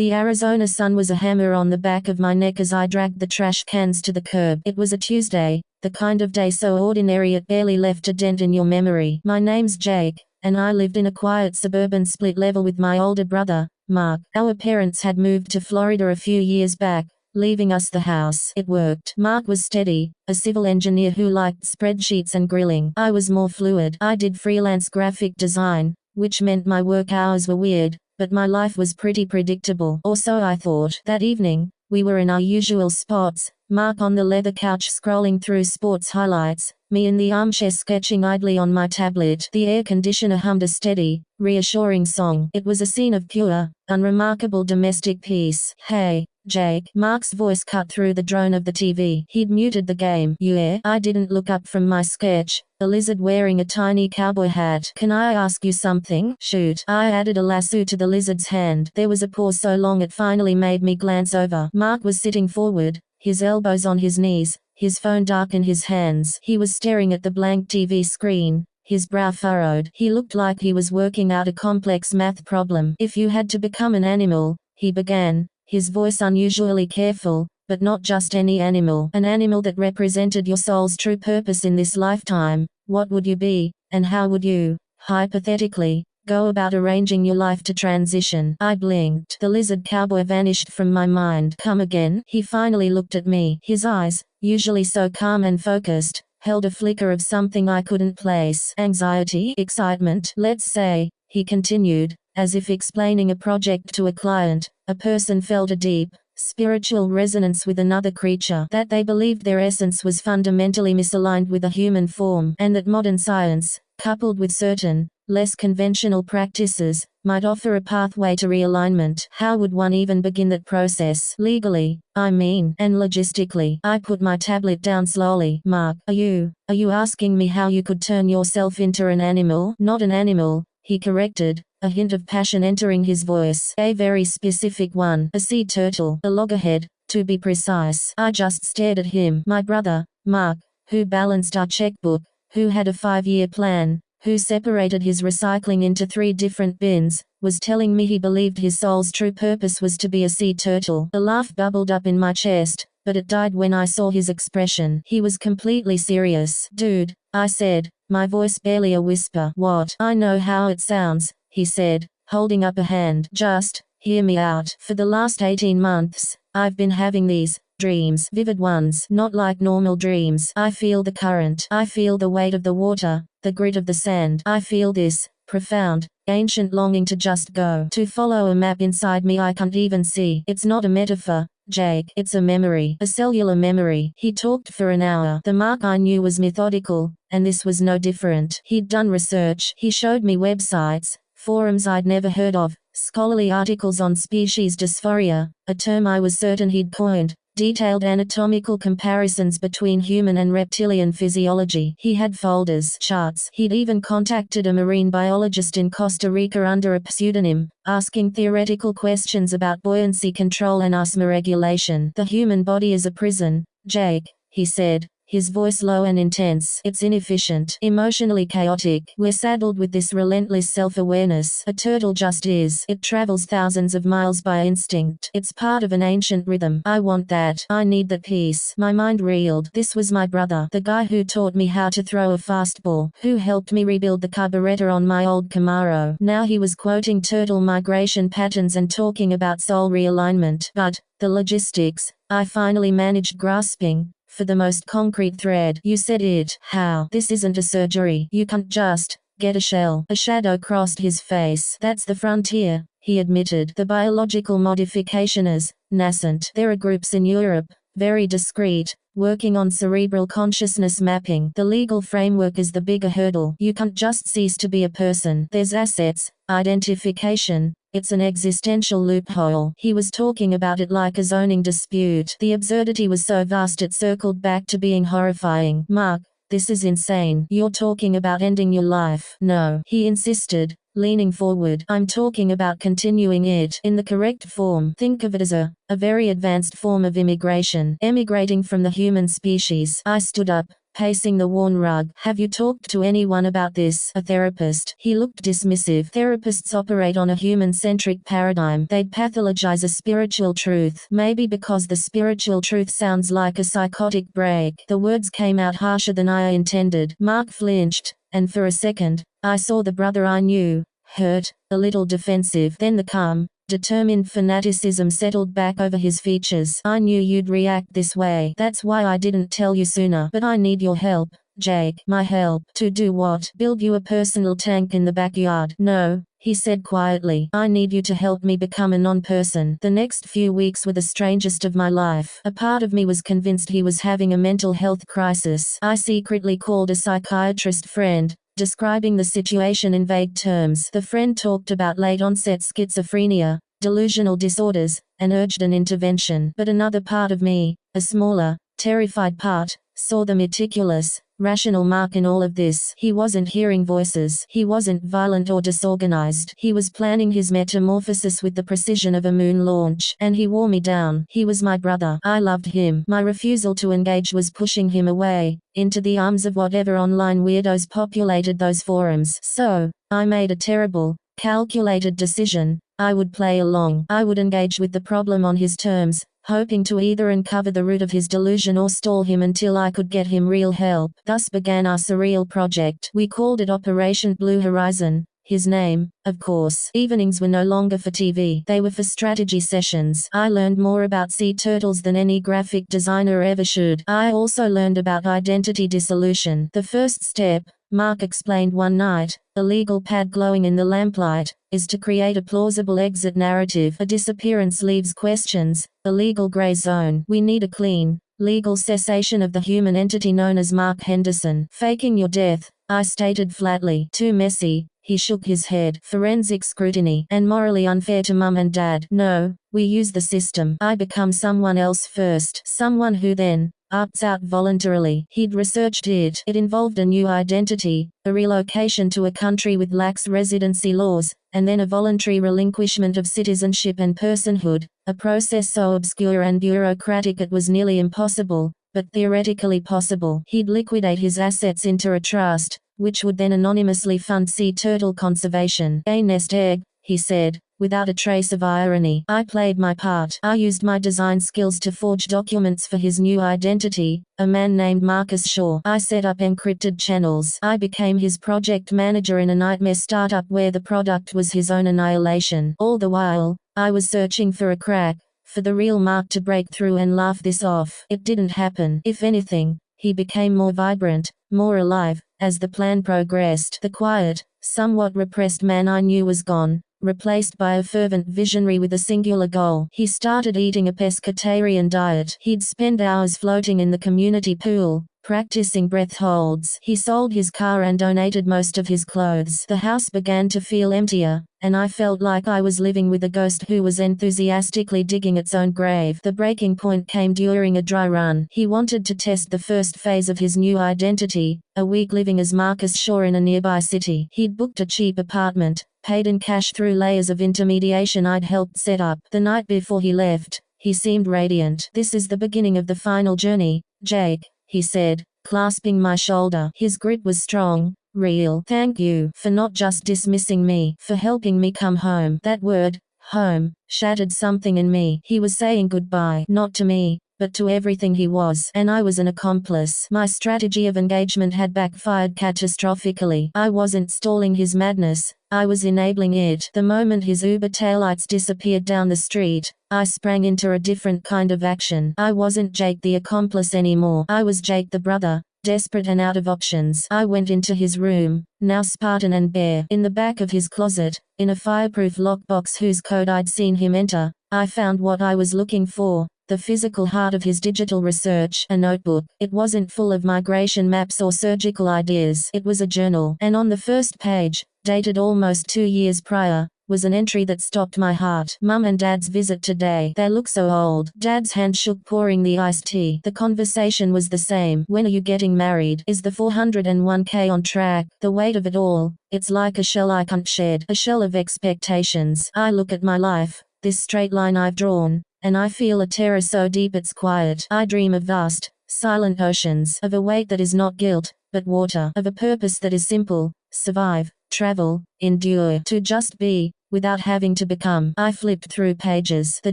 The Arizona sun was a hammer on the back of my neck as I dragged the trash cans to the curb. It was a Tuesday, the kind of day so ordinary it barely left a dent in your memory. My name's Jake, and I lived in a quiet suburban split level with my older brother, Mark. Our parents had moved to Florida a few years back, leaving us the house. It worked. Mark was steady, a civil engineer who liked spreadsheets and grilling. I was more fluid. I did freelance graphic design, which meant my work hours were weird, but my life was pretty predictable. Or so I thought. That evening, we were in our usual spots, Mark on the leather couch scrolling through sports highlights, me in the armchair sketching idly on my tablet. The air conditioner hummed a steady, reassuring song. It was a scene of pure, unremarkable domestic peace. "Hey, Jake," Mark's voice cut through the drone of the TV. He'd muted the game. "Yeah?" I didn't look up from my sketch, a lizard wearing a tiny cowboy hat. "Can I ask you something?" "Shoot." I added a lasso to the lizard's hand. There was a pause so long it finally made me glance over. Mark was sitting forward, his elbows on his knees, his phone dark in his hands. He was staring at the blank TV screen, his brow furrowed. He looked like he was working out a complex math problem. "If you had to become an animal," he began, his voice unusually careful, but not just any animal. "An animal that represented your soul's true purpose in this lifetime, what would you be, and how would you, hypothetically, go about arranging your life to transition?" I blinked. The lizard cowboy vanished from my mind. "Come again?" He finally looked at me. His eyes, usually so calm and focused, held a flicker of something I couldn't place. "Anxiety? Excitement? Let's say," he continued, as if explaining a project to a client. "A person felt a deep, spiritual resonance with another creature, that they believed their essence was fundamentally misaligned with a human form, and that modern science, coupled with certain, less conventional practices, might offer a pathway to realignment. How would one even begin that process? Legally, I mean, and logistically." I put my tablet down slowly. "Mark, are you asking me how you could turn yourself into an animal?" "Not an animal," he corrected, a hint of passion entering his voice. "A very specific one. A sea turtle. A loggerhead, to be precise." I just stared at him. My brother, Mark, who balanced our checkbook, who had a 5-year plan, who separated his recycling into 3 different bins, was telling me he believed his soul's true purpose was to be a sea turtle. A laugh bubbled up in my chest, but it died when I saw his expression. He was completely serious. "Dude," I said, my voice barely a whisper. "What?" "I know how it sounds," he said, holding up a hand. "Just hear me out. For the last 18 months, I've been having these dreams, vivid ones, not like normal dreams. I feel the current. I feel the weight of the water, the grit of the sand. I feel this profound, ancient longing to just go, to follow a map inside me I can't even see. It's not a metaphor, Jake. It's a memory, a cellular memory." He talked for an hour. The Mark I knew was methodical, and this was no different. He'd done research. He showed me websites, forums I'd never heard of, scholarly articles on species dysphoria, a term I was certain he'd coined, detailed anatomical comparisons between human and reptilian physiology. He had folders, charts. He'd even contacted a marine biologist in Costa Rica under a pseudonym, asking theoretical questions about buoyancy control and asthma regulation. "The human body is a prison, Jake," he said, his voice low and intense. "It's inefficient, emotionally chaotic. We're saddled with this relentless self-awareness. A turtle just is. It travels thousands of miles by instinct. It's part of an ancient rhythm. I want that. I need that peace." My mind reeled. This was my brother, the guy who taught me how to throw a fastball, who helped me rebuild the carburetor on my old Camaro. Now he was quoting turtle migration patterns and talking about soul realignment. But the logistics, I finally managed grasping, for the most concrete thread. "You said it. How? This isn't a surgery. You can't just get a shell." A shadow crossed his face. "That's the frontier," he admitted. "The biological modification is nascent. There are groups in Europe, very discreet, working on cerebral consciousness mapping. The legal framework is the bigger hurdle. You can't just cease to be a person. There's assets, identification. It's an existential loophole." He was talking about it like a zoning dispute. The absurdity was so vast it circled back to being horrifying. "Mark, this is insane. You're talking about ending your life." "No," he insisted, leaning forward. "I'm talking about continuing it in the correct form. Think of it as a very advanced form of immigration. Emigrating from the human species." I stood up, pacing the worn rug. Have you talked to anyone about this? A therapist. He looked dismissive. Therapists operate on a human-centric paradigm. They'd pathologize a spiritual truth. Maybe because the spiritual truth sounds like a psychotic break. The words came out harsher than I intended. Mark flinched, and for a second, I saw the brother I knew, hurt, a little defensive. Then the calm, determined fanaticism settled back over his features. I knew you'd react this way. That's why I didn't tell you sooner. But I need your help, Jake. My help. To do what? Build you a personal tank in the backyard. No, he said quietly. I need you to help me become a non-person. The next few weeks were the strangest of my life. A part of me was convinced he was having a mental health crisis. I secretly called a psychiatrist friend, describing the situation in vague terms. The friend talked about late-onset schizophrenia, delusional disorders, and urged an intervention. But another part of me, a smaller, terrified part, saw the meticulous, rational Mark in all of this. He wasn't hearing voices. He wasn't violent or disorganized. He was planning his metamorphosis with the precision of a moon launch. And he wore me down. He was my brother. I loved him. My refusal to engage was pushing him away, into the arms of whatever online weirdos populated those forums. So, I made a terrible, calculated decision. I would play along. I would engage with the problem on his terms, hoping to either uncover the root of his delusion or stall him until I could get him real help. Thus began our surreal project. We called it Operation Blue Horizon. His name, of course. Evenings were no longer for TV. They were for strategy sessions. I learned more about sea turtles than any graphic designer ever should. I also learned about identity dissolution. The first step, Mark explained one night, a legal pad glowing in the lamplight, is to create a plausible exit narrative. A disappearance leaves questions, a legal gray zone. We need a clean, legal cessation of the human entity known as Mark Henderson. Faking your death, I stated flatly. Too messy. He shook his head. Forensic scrutiny. And morally unfair to Mum and Dad. No, we use the system. I become someone else first. Someone who then opts out voluntarily. He'd researched it. It involved a new identity, a relocation to a country with lax residency laws, and then a voluntary relinquishment of citizenship and personhood, a process so obscure and bureaucratic it was nearly impossible, but theoretically possible. He'd liquidate his assets into a trust, which would then anonymously fund sea turtle conservation. A nest egg, he said, without a trace of irony. I played my part. I used my design skills to forge documents for his new identity, a man named Marcus Shaw. I set up encrypted channels. I became his project manager in a nightmare startup where the product was his own annihilation. All the while, I was searching for a crack, for the real Mark to break through and laugh this off. It didn't happen. If anything, he became more vibrant, more alive, as the plan progressed. The quiet, somewhat repressed man I knew was gone, replaced by a fervent visionary with a singular goal. He started eating a pescatarian diet. He'd spend hours floating in the community pool, practicing breath holds. He sold his car and donated most of his clothes. The house began to feel emptier, and I felt like I was living with a ghost who was enthusiastically digging its own grave. The breaking point came during a dry run. He wanted to test the first phase of his new identity, a week living as Marcus Shaw in a nearby city. He'd booked a cheap apartment, paid in cash through layers of intermediation I'd helped set up. The night before he left, he seemed radiant. This is the beginning of the final journey, Jake, he said, clasping my shoulder. His grit was strong, real. Thank you for not just dismissing me, for helping me come home. That word, home, shattered something in me. He was saying goodbye, not to me, but to everything he was. And I was an accomplice. My strategy of engagement had backfired catastrophically. I wasn't stalling his madness, I was enabling it. The moment his Uber taillights disappeared down the street, I sprang into a different kind of action. I wasn't Jake the accomplice anymore. I was Jake the brother, desperate and out of options. I went into his room, now Spartan and bare. In the back of his closet, in a fireproof lockbox whose code I'd seen him enter, I found what I was looking for. The physical heart of his digital research, a notebook. It wasn't full of migration maps or surgical ideas. It was a journal. And on the first page, dated almost 2 years prior, was an entry that stopped my heart. Mum and Dad's visit today. They look so old. Dad's hand shook pouring the iced tea. The conversation was the same. When are you getting married? Is the 401k on track? The weight of it all. It's like a shell I can't shed. A shell of expectations. I look at my life, this straight line I've drawn, and I feel a terror so deep it's quiet. I dream of vast, silent oceans, of a weight that is not guilt, but water, of a purpose that is simple, survive, travel, endure, to just be, without having to become. I flipped through pages. The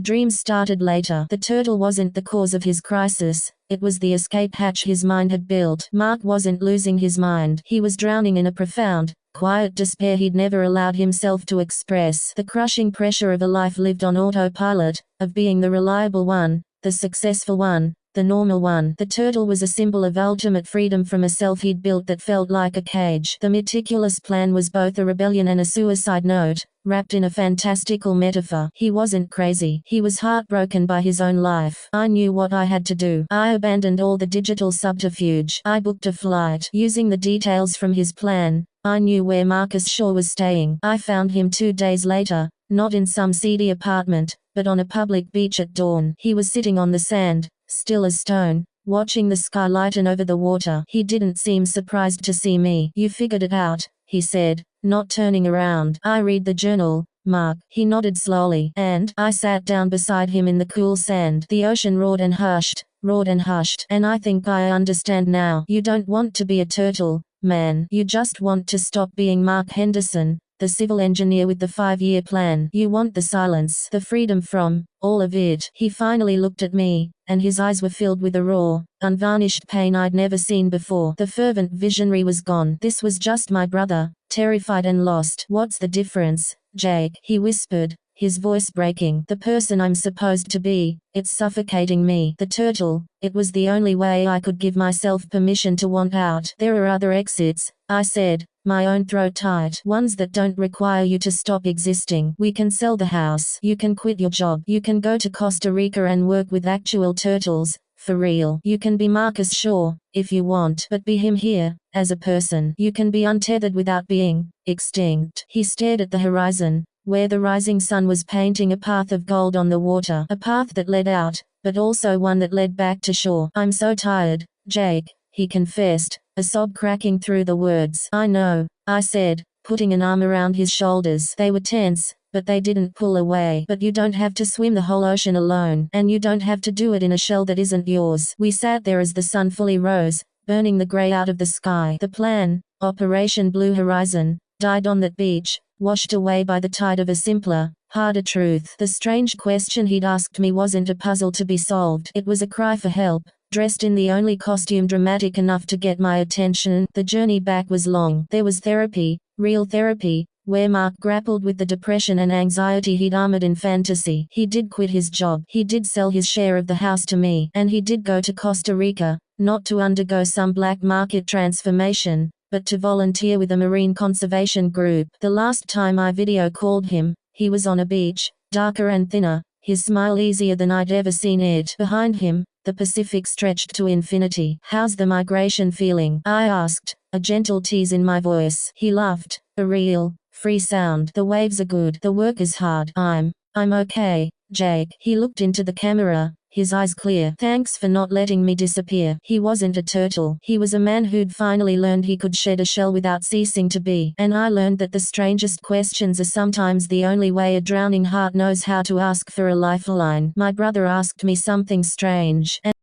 dreams started later. The turtle wasn't the cause of his crisis, it was the escape hatch his mind had built. Mark wasn't losing his mind. He was drowning in a profound, quiet despair he'd never allowed himself to express. The crushing pressure of a life lived on autopilot, of being the reliable one, the successful one, the normal one. The turtle was a symbol of ultimate freedom from a self he'd built that felt like a cage. The meticulous plan was both a rebellion and a suicide note, wrapped in a fantastical metaphor. He wasn't crazy. He was heartbroken by his own life. I knew what I had to do. I abandoned all the digital subterfuge. I booked a flight. Using the details from his plan, I knew where Marcus Shaw was staying. I found him 2 days later, not in some seedy apartment, but on a public beach at dawn. He was sitting on the sand, still as stone, watching the sky lighten over the water. He didn't seem surprised to see me. You figured it out, he said, not turning around. I read the journal, Mark. He nodded slowly, and I sat down beside him in the cool sand. The ocean roared and hushed, and I think I understand now. You don't want to be a turtle, man. You just want to stop being Mark Henderson, the civil engineer with the 5-year plan. You want the silence, the freedom from all of it. He finally looked at me, and his eyes were filled with a raw, unvarnished pain I'd never seen before. The fervent visionary was gone. This was just my brother, terrified and lost. What's the difference, Jake? He whispered, his voice breaking. The person I'm supposed to be, it's suffocating me. The turtle, it was the only way I could give myself permission to want out. There are other exits, I said, my own throat tight. Ones that don't require you to stop existing. We can sell the house. You can quit your job. You can go to Costa Rica and work with actual turtles, for real. You can be Marcus Shaw, if you want, but be him here, as a person. You can be untethered without being extinct. He stared at the horizon, where the rising sun was painting a path of gold on the water. A path that led out, but also one that led back to shore. I'm so tired, Jake, he confessed, a sob cracking through the words. I know, I said, putting an arm around his shoulders. They were tense, but they didn't pull away. But you don't have to swim the whole ocean alone, and you don't have to do it in a shell that isn't yours. We sat there as the sun fully rose, burning the grey out of the sky. The plan, Operation Blue Horizon, died on that beach, washed away by the tide of a simpler, harder truth. The strange question he'd asked me wasn't a puzzle to be solved. It was a cry for help, dressed in the only costume dramatic enough to get my attention. The journey back was long. There was therapy, real therapy, where Mark grappled with the depression and anxiety he'd armored in fantasy. He did quit his job. He did sell his share of the house to me. And he did go to Costa Rica, not to undergo some black market transformation, but to volunteer with a marine conservation group. The last time I video called him, he was on a beach, darker and thinner, his smile easier than I'd ever seen it. Behind him, the Pacific stretched to infinity. How's the migration feeling? I asked, a gentle tease in my voice. He laughed, a real, free sound. The waves are good. The work is hard. I'm okay, Jake. He looked into the camera, his eyes clear. Thanks for not letting me disappear. He wasn't a turtle. He was a man who'd finally learned he could shed a shell without ceasing to be. And I learned that the strangest questions are sometimes the only way a drowning heart knows how to ask for a lifeline. My brother asked me something strange, and